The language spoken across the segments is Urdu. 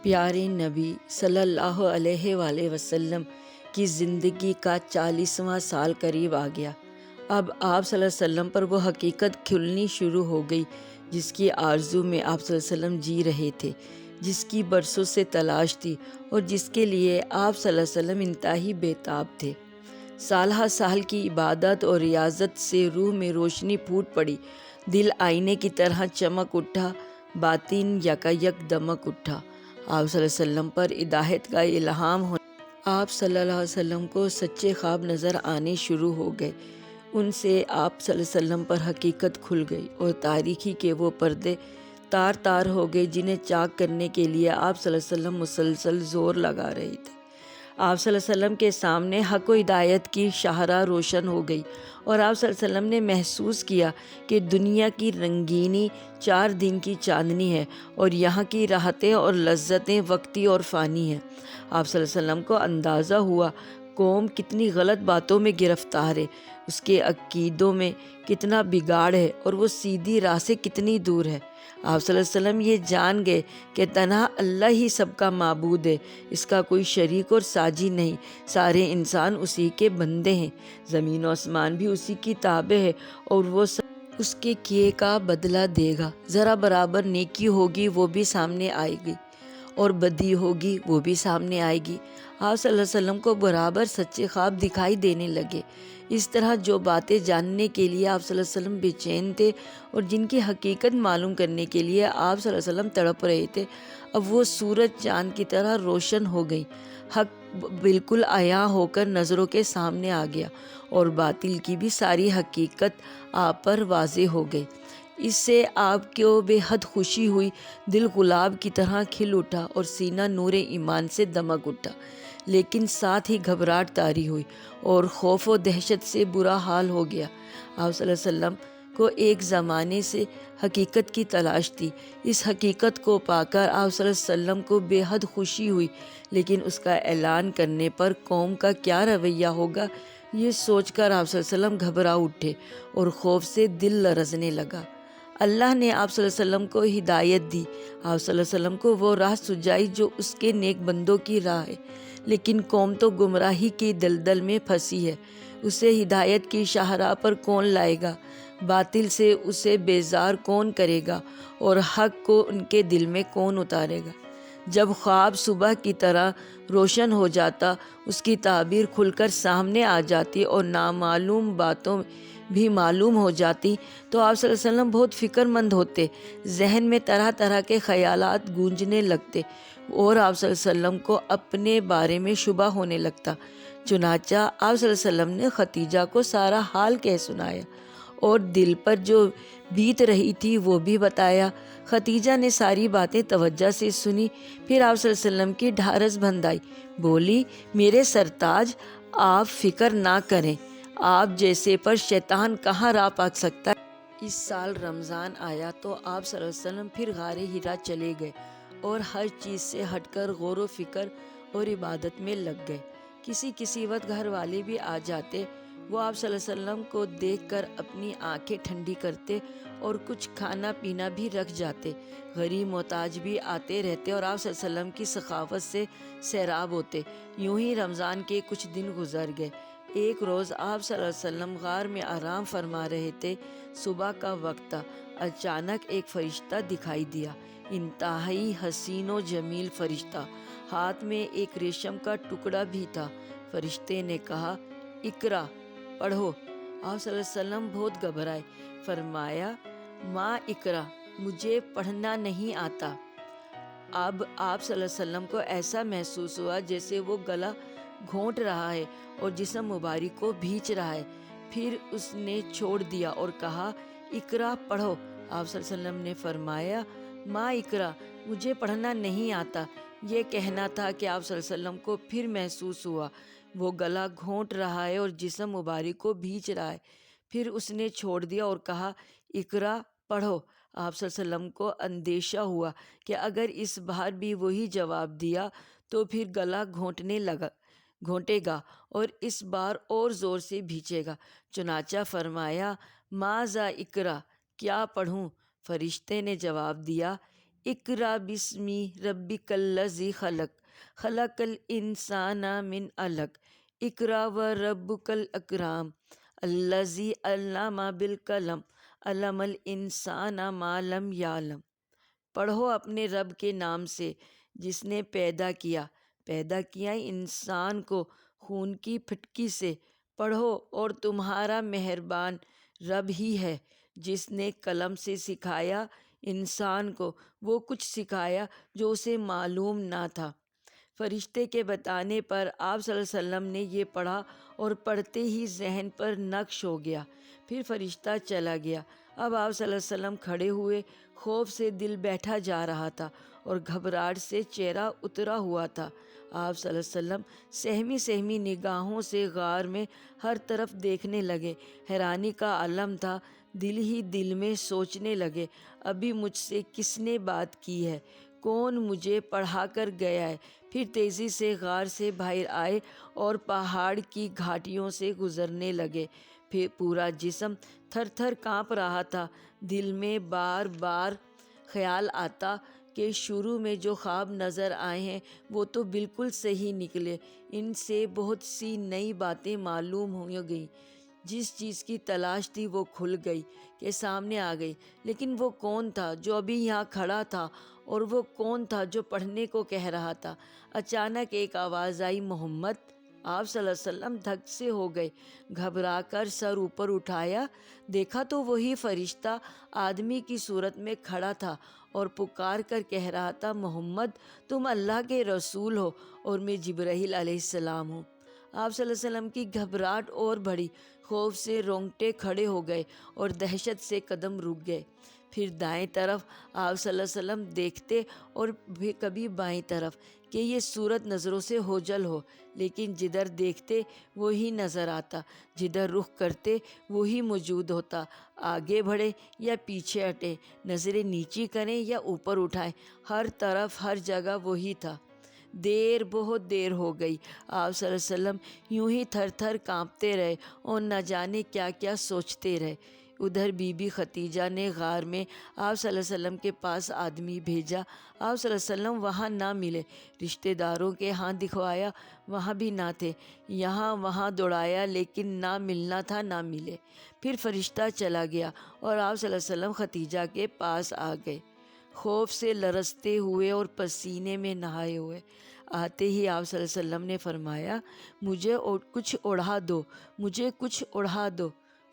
پیارے نبی صلی اللہ علیہ وآلہ وسلم کی زندگی کا 40واں سال قریب آ گیا۔ اب آپ صلی اللہ علیہ وسلم پر وہ حقیقت کھلنی شروع ہو گئی جس کی آرزو میں آپ صلی اللہ علیہ وسلم جی رہے تھے، جس کی برسوں سے تلاش تھی اور جس کے لیے آپ صلی اللہ علیہ وسلم انتہائی بےتاب تھے۔ سال ہر سال کی عبادت اور ریاضت سے روح میں روشنی پھوٹ پڑی، دل آئینے کی طرح چمک اٹھا، باطن یکایک دمک اٹھا۔ آپ صلی اللہ علیہ وسلم پر ہدایت کا الہام ہونے، آپ صلی اللہ علیہ وسلم کو سچے خواب نظر آنے شروع ہو گئے۔ ان سے آپ صلی اللہ علیہ وسلم پر حقیقت کھل گئی اور تاریکی کے وہ پردے تار تار ہو گئے جنہیں چاک کرنے کے لیے آپ صلی اللہ علیہ وسلم مسلسل زور لگا رہے تھے۔ آپ صلی اللہ علیہ وسلم کے سامنے حق و ہدایت کی شاہراہ روشن ہو گئی اور آپ صلی اللہ علیہ وسلم نے محسوس کیا کہ دنیا کی رنگینی 4 دن کی چاندنی ہے اور یہاں کی راحتیں اور لذتیں وقتی اور فانی ہیں۔ آپ صلی اللہ علیہ وسلم کو اندازہ ہوا قوم کتنی غلط باتوں میں گرفتار ہے، اس کے عقیدوں میں کتنا بگاڑ ہے اور وہ سیدھی راہ سے کتنی دور ہے۔ آپ صلی اللہ علیہ وسلم یہ جان گئے کہ تنہا اللہ ہی سب کا معبود ہے، اس کا کوئی شریک اور ساجی نہیں، سارے انسان اسی کے بندے ہیں، زمین و آسمان بھی اسی کی تابع ہے اور وہ سب اس کے کیے کا بدلہ دے گا۔ ذرا برابر نیکی ہوگی وہ بھی سامنے آئے گی اور بدی ہوگی وہ بھی سامنے آئے گی۔ آپ صلی اللہ علیہ وسلم کو برابر سچے خواب دکھائی دینے لگے۔ اس طرح جو باتیں جاننے کے لیے آپ صلی اللہ علیہ وسلم بے چین تھے اور جن کی حقیقت معلوم کرنے کے لیے آپ صلی اللہ علیہ وسلم تڑپ رہے تھے، اب وہ سورج چاند کی طرح روشن ہو گئی۔ حق بالکل عیاں ہو کر نظروں کے سامنے آ گیا اور باطل کی بھی ساری حقیقت آپ پر واضح ہو گئی۔ اس سے آپ کو بے حد خوشی ہوئی، دل گلاب کی طرح کھل اٹھا اور سینہ نور ایمان سے دمک اٹھا، لیکن ساتھ ہی گھبراہٹ طاری ہوئی اور خوف و دہشت سے برا حال ہو گیا۔ آپ صلی اللہ علیہ وسلم کو ایک زمانے سے حقیقت کی تلاش تھی۔ اس حقیقت کو پا کر آپ صلی اللہ علیہ وسلم کو بے حد خوشی ہوئی، لیکن اس کا اعلان کرنے پر قوم کا کیا رویہ ہوگا یہ سوچ کر آپ صلی اللہ علیہ وسلم گھبرا اٹھے اور خوف سے دل لرزنے لگا۔ اللہ نے آپ صلی اللہ علیہ وسلم کو ہدایت دی، آپ صلی اللہ علیہ وسلم کو وہ راہ سجائی جو اس کے نیک بندوں کی راہ ہے، لیکن قوم تو گمراہی کی دلدل میں پھنسی ہے۔ اسے ہدایت کی شاہراہ پر کون لائے گا؟ باطل سے اسے بیزار کون کرے گا اور حق کو ان کے دل میں کون اتارے گا؟ جب خواب صبح کی طرح روشن ہو جاتا، اس کی تعبیر کھل کر سامنے آ جاتی اور نامعلوم باتوں بھی معلوم ہو جاتی تو آپ صلی اللہ علیہ وسلم بہت فکر مند ہوتے، ذہن میں طرح طرح کے خیالات گونجنے لگتے اور آپ صلی اللہ علیہ وسلم کو اپنے بارے میں شبہ ہونے لگتا۔ چنانچہ آپ صلی اللہ علیہ وسلم نے خدیجہ کو سارا حال کہہ سنایا اور دل پر جو بیت رہی تھی وہ بھی بتایا۔ خدیجہ نے ساری باتیں توجہ سے سنی، پھر آپ صلی اللہ علیہ وسلم کی ڈھارس بندھائی، بولی، میرے سرتاج، آپ فکر نہ کریں، آپ جیسے پر شیطان کہاں راہ پا سکتا ہے۔ اس سال رمضان آیا تو آپ صلی اللہ علیہ وسلم پھر غار حرا چلے گئے اور ہر چیز سے ہٹ کر غور و فکر اور عبادت میں لگ گئے۔ کسی وقت گھر والے بھی آ جاتے، وہ آپ صلی اللہ علیہ وسلم کو دیکھ کر اپنی آنکھیں ٹھنڈی کرتے اور کچھ کھانا پینا بھی رکھ جاتے۔ غریب محتاج بھی آتے رہتے اور آپ صلی اللہ علیہ وسلم کی سخاوت سے سیراب ہوتے۔ یوں ہی رمضان کے کچھ دن گزر گئے۔ ایک روز آپ صلی اللہ علیہ وسلم غار میں آرام فرما رہے تھے، صبح کا وقت تھا، اچانک ایک فرشتہ دکھائی دیا، انتہائی حسین و جمیل فرشتہ، ہاتھ میں ایک ریشم کا ٹکڑا بھی تھا۔ فرشتے نے کہا، اقرا، پڑھو۔ آپ صلی اللہ علیہ وسلم بہت گھبرائے، فرمایا، ماں اقرا، مجھے پڑھنا نہیں آتا۔ اب آپ صلی اللہ علیہ وسلم کو ایسا محسوس ہوا جیسے وہ گلا گھونٹ رہا ہے اور جسم مبارک کو بھینچ رہا ہے۔ پھر اس نے چھوڑ دیا اور کہا، اقرا، پڑھو۔ آپ صلی اللہ علیہ وسلم نے فرمایا، ماں اقرا، مجھے پڑھنا نہیں آتا۔ یہ کہنا تھا کہ آپ صلی اللہ علیہ وسلم کو پھر محسوس ہوا وہ گلا گھونٹ رہا ہے اور جسم مبارک کو بھینچ رہا ہے۔ پھر اس نے چھوڑ دیا اور کہا، اقرا، پڑھو۔ آپ صلی اللہ علیہ وسلم کو اندیشہ ہوا کہ اگر اس بار بھی وہی جواب دیا تو پھر گلا گھونٹے گا اور اس بار اور زور سے بھینچے گا۔ چنانچہ فرمایا، ماذا اقرا، کیا پڑھوں؟ فرشتے نے جواب دیا، اقرا بسمی ربک الذی خلق خلق الانسان من علق اقرا و ربک الاکرم الذی علم بالقلم علم الانسان ما لم یعلم۔ پڑھو اپنے رب کے نام سے جس نے پیدا کیا انسان کو خون کی پھٹکی سے۔ پڑھو اور تمہارا مہربان رب ہی ہے جس نے قلم سے سکھایا انسان کو وہ کچھ سکھایا جو اسے معلوم نہ تھا۔ فرشتے کے بتانے پر آپ صلی اللہ علیہ وسلم نے یہ پڑھا اور پڑھتے ہی ذہن پر نقش ہو گیا۔ پھر فرشتہ چلا گیا۔ اب آپ صلی اللہ علیہ وسلم کھڑے ہوئے، خوف سے دل بیٹھا جا رہا تھا اور گھبراہٹ سے چہرہ اترا ہوا تھا۔ آپ صلی اللہ علیہ وسلم سہمی سہمی نگاہوں سے غار میں ہر طرف دیکھنے لگے۔ حیرانی کا عالم تھا۔ دل ہی دل میں سوچنے لگے، ابھی مجھ سے کس نے بات کی ہے، کون مجھے پڑھا کر گیا ہے۔ پھر تیزی سے غار سے باہر آئے اور پہاڑ کی گھاٹیوں سے گزرنے لگے۔ پھر پورا جسم تھر تھر کانپ رہا تھا۔ دل میں بار بار خیال آتا کہ شروع میں جو خواب نظر آئے ہیں وہ تو بالکل صحیح نکلے، ان سے بہت سی نئی باتیں معلوم ہو گئیں۔ جس چیز کی تلاش تھی وہ کھل گئی کہ سامنے آ گئی، لیکن وہ کون تھا جو ابھی یہاں کھڑا تھا اور وہ کون تھا جو پڑھنے کو کہہ رہا تھا؟ اچانک ایک آواز آئی، محمد! آپ صلی اللہ علیہ وسلم دھک سے ہو گئے، گھبرا کر سر اوپر اٹھایا، دیکھا تو وہی فرشتہ آدمی کی صورت میں کھڑا تھا اور پکار کر کہہ رہا تھا، محمد تم اللہ کے رسول ہو اور میں جبرائیل علیہ السلام ہوں۔ آپ صلی اللہ علیہ وسلم کی گھبراہٹ اور بڑھی، خوف سے رونگٹے کھڑے ہو گئے اور دہشت سے قدم رک گئے۔ پھر دائیں طرف آپ صلی اللہ علیہ وسلم دیکھتے اور کبھی بائیں طرف کہ یہ صورت نظروں سے اوجھل ہو، لیکن جدھر دیکھتے وہی نظر آتا، جدھر رخ کرتے وہی موجود ہوتا۔ آگے بڑھے یا پیچھے ہٹے، نظریں نیچی کریں یا اوپر اٹھائیں، ہر طرف ہر جگہ وہی تھا۔ بہت دیر ہو گئی۔ آپ صلی اللہ علیہ وسلم یوں ہی تھر تھر کانپتے رہے اور نہ جانے کیا کیا سوچتے رہے۔ ادھر بی بی خدیجہ نے غار میں آپ صلی اللہ علیہ وسلم کے پاس آدمی بھیجا۔ آپ صلی اللہ علیہ وسلم وہاں نہ ملے، رشتہ داروں کے ہاں دکھوایا، وہاں بھی نہ تھے، یہاں وہاں دوڑایا، لیکن نہ ملنا تھا نہ ملے۔ پھر فرشتہ چلا گیا اور آپ صلی اللہ علیہ وسلم خدیجہ کے پاس آ گئے، خوف سے لرزتے ہوئے اور پسینے میں نہائے ہوئے۔ آتے ہی آپ صلی اللہ علیہ وسلم نے فرمایا، مجھے کچھ اڑا دو، مجھے کچھ اڑا دو۔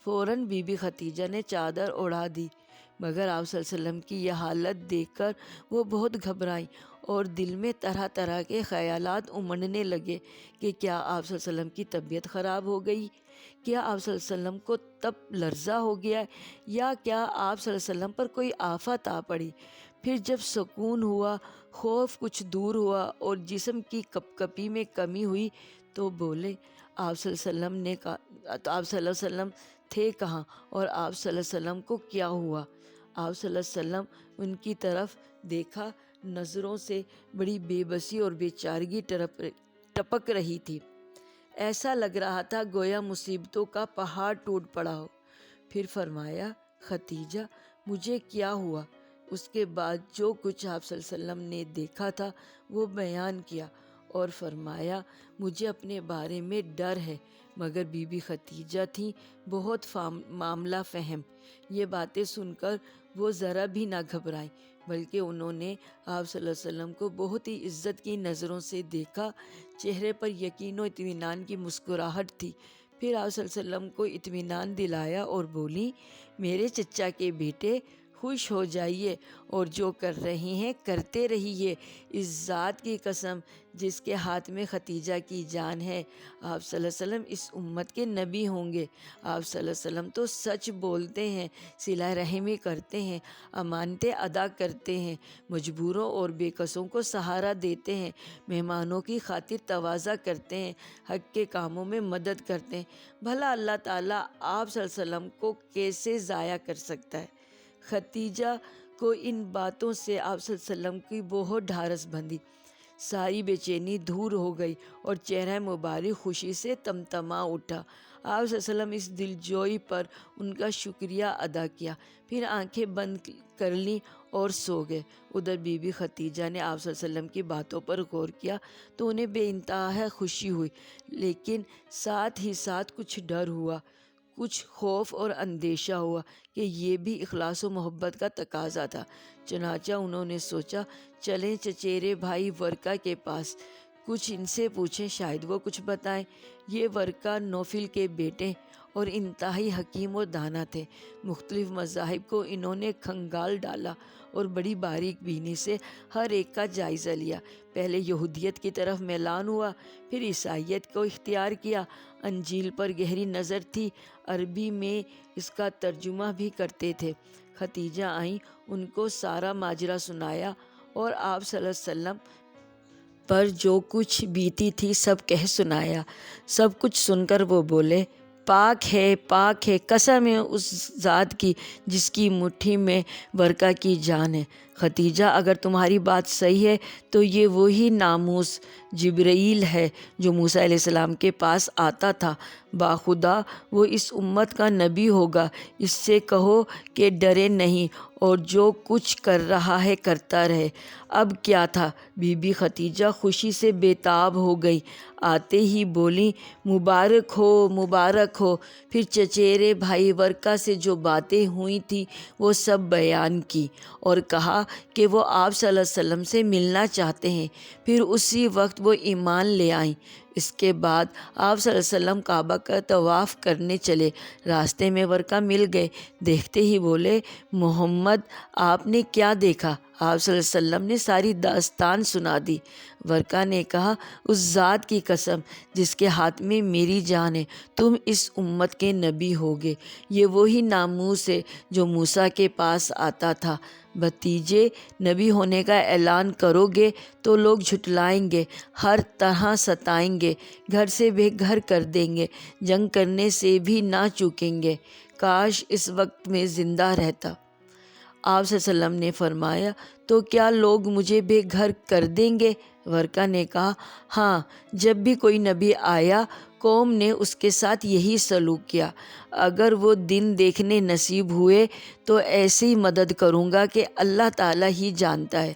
فوراً بی بی خدیجہ نے چادر اڑا دی، مگر آپ صلی اللہ علیہ وسلم کی یہ حالت دیکھ کر وہ بہت گھبرائیں اور دل میں طرح طرح کے خیالات امنڈنے لگے کہ کیا آپ صلی اللہ علیہ وسلم کی طبیعت خراب ہو گئی، کیا آپ صلی اللہ علیہ وسلم کو تب لرزہ ہو گیا، یا کیا آپ صلی اللہ علیہ وسلم پر کوئی آفت آ پڑی۔ پھر جب سکون ہوا، خوف کچھ دور ہوا اور جسم کی کپ کپی میں کمی ہوئی تو بولے، آپ صلی اللہ علیہ وسلم نے کہا، آپ صلی اللہ علیہ وسلم تھے کہاں اور آپ صلی اللہ علیہ وسلم کو کیا ہوا؟ آپ صلی اللہ علیہ وسلم ان کی طرف دیکھا، نظروں سے بڑی بے بسی اور بے چارگی ٹپک رہی تھی، ایسا لگ رہا تھا گویا مصیبتوں کا پہاڑ ٹوٹ پڑا ہو۔ پھر فرمایا، خدیجہ مجھے کیا ہوا؟ اس کے بعد جو کچھ آپ صلی اللہ علیہ وسلم نے دیکھا تھا وہ بیان کیا اور فرمایا، مجھے اپنے بارے میں ڈر ہے، مگر بی بی خدیجہ تھیں بہت معاملہ فہم۔ یہ باتیں سن کر وہ ذرا بھی نہ گھبرائیں، بلکہ انہوں نے آپ صلی اللہ علیہ وسلم کو بہت ہی عزت کی نظروں سے دیکھا، چہرے پر یقین و اطمینان کی مسکراہٹ تھی۔ پھر آپ صلی اللہ علیہ وسلم کو اطمینان دلایا اور بولی، میرے چچا کے بیٹے خوش ہو جائیے اور جو کر رہے ہیں کرتے رہیے، اس ذات کی قسم جس کے ہاتھ میں خدیجہ کی جان ہے، آپ صلی اللہ علیہ وسلم اس امت کے نبی ہوں گے۔ آپ صلی اللہ علیہ وسلم تو سچ بولتے ہیں، صلہ رحمی کرتے ہیں، امانتیں ادا کرتے ہیں، مجبوروں اور بے کسوں کو سہارا دیتے ہیں، مہمانوں کی خاطر تواضع کرتے ہیں، حق کے کاموں میں مدد کرتے ہیں۔ بھلا اللہ تعالیٰ آپ صلی اللہ علیہ وسلم کو کیسے ضائع کر سکتا ہے؟ خدیجہ کو ان باتوں سے آپ صلی اللہ علیہ وسلم کی بہت ڈھارس بندھی، ساری بے چینی دور ہو گئی اور چہرہ مبارک خوشی سے تمتما اٹھا۔ آپ صلی اللہ علیہ وسلم اس دل جوئی پر ان کا شکریہ ادا کیا، پھر آنکھیں بند کر لیں اور سو گئے۔ ادھر بی بی خدیجہ نے آپ صلی اللہ علیہ وسلم کی باتوں پر غور کیا تو انہیں بے انتہا خوشی ہوئی، لیکن ساتھ ہی ساتھ کچھ ڈر ہوا، کچھ خوف اور اندیشہ ہوا کہ یہ بھی اخلاص و محبت کا تقاضا تھا۔ چنانچہ انہوں نے سوچا چلیں چچیرے بھائی ورقہ کے پاس، کچھ ان سے پوچھیں، شاید وہ کچھ بتائیں۔ یہ ورقہ نوفل کے بیٹے اور انتہائی حکیم و دانا تھے۔ مختلف مذاہب کو انہوں نے کھنگال ڈالا اور بڑی باریک بینی سے ہر ایک کا جائزہ لیا۔ پہلے یہودیت کی طرف میلان ہوا، پھر عیسائیت کو اختیار کیا۔ انجیل پر گہری نظر تھی، عربی میں اس کا ترجمہ بھی کرتے تھے۔ خدیجہ آئیں، ان کو سارا ماجرا سنایا اور آپ صلی اللہ علیہ وسلم پر جو کچھ بیتی تھی سب کہہ سنایا۔ سب کچھ سن کر وہ بولے، پاک ہے، قسم ہے اس ذات کی جس کی مٹھی میں ورقہ کی جان ہے۔ خدیجہ اگر تمہاری بات صحیح ہے تو یہ وہی ناموس جبرائیل ہے جو موسیٰ علیہ السلام کے پاس آتا تھا۔ باخدا وہ اس امت کا نبی ہوگا۔ اس سے کہو کہ ڈرے نہیں اور جو کچھ کر رہا ہے کرتا رہے۔ اب کیا تھا؟ بی بی خدیجہ خوشی سے بے تاب ہو گئی، آتے ہی بولیں، مبارک ہو۔ پھر چچیرے بھائی ورقہ سے جو باتیں ہوئی تھیں وہ سب بیان کی اور کہا کہ وہ آپ صلی اللہ علیہ وسلم سے ملنا چاہتے ہیں۔ پھر اسی وقت وہ ایمان لے آئیں۔ اس کے بعد آپ صلی اللہ علیہ وسلم کعبہ کا طواف کرنے چلے۔ راستے میں ورقہ مل گئے، دیکھتے ہی بولے، محمد آپ نے کیا دیکھا؟ آپ صلی اللہ علیہ وسلم نے ساری داستان سنا دی۔ ورقہ نے کہا، اس ذات کی قسم جس کے ہاتھ میں میری جان ہے، تم اس امت کے نبی ہوگے۔ یہ وہی ناموس ہے جو موسیٰ کے پاس آتا تھا۔ بھتیجے، نبی ہونے کا اعلان کرو گے تو لوگ جھٹلائیں گے، ہر طرح ستائیں گے، گھر سے بے گھر کر دیں گے، جنگ کرنے سے بھی نہ چوکیں گے۔ کاش اس وقت میں زندہ رہتا۔ آپ صلی اللہ علیہ وسلم نے فرمایا، تو کیا لوگ مجھے بے گھر کر دیں گے؟ ورقہ نے کہا، ہاں، جب بھی کوئی نبی آیا قوم نے اس کے ساتھ یہی سلوک کیا۔ اگر وہ دن دیکھنے نصیب ہوئے تو ایسی مدد کروں گا کہ اللہ تعالیٰ ہی جانتا ہے۔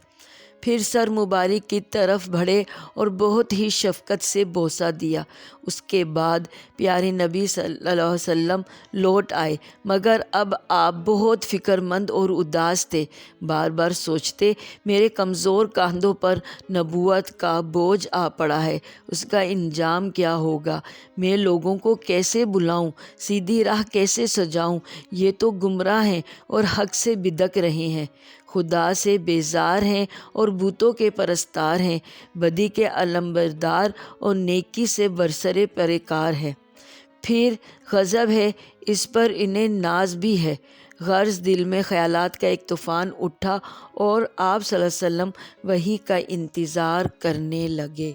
پھر سر مبارک کی طرف بڑھے اور بہت ہی شفقت سے بوسہ دیا۔ اس کے بعد پیارے نبی صلی اللہ علیہ وسلم لوٹ آئے، مگر اب آپ بہت فکر مند اور اداس تھے۔ بار بار سوچتے، میرے کمزور کاندھوں پر نبوت کا بوجھ آ پڑا ہے، اس کا انجام کیا ہوگا؟ میں لوگوں کو کیسے بلاؤں؟ سیدھی راہ کیسے سجاؤں؟ یہ تو گمراہ ہیں اور حق سے بدک رہے ہیں، خدا سے بیزار ہیں اور بتوں کے پرستار ہیں، بدی کے علمبردار اور نیکی سے برسر پیکار ہیں۔ پھر غضب ہے، اس پر انہیں ناز بھی ہے۔ غرض دل میں خیالات کا ایک طوفان اٹھا اور آپ صلی اللہ علیہ وسلم وحی کا انتظار کرنے لگے۔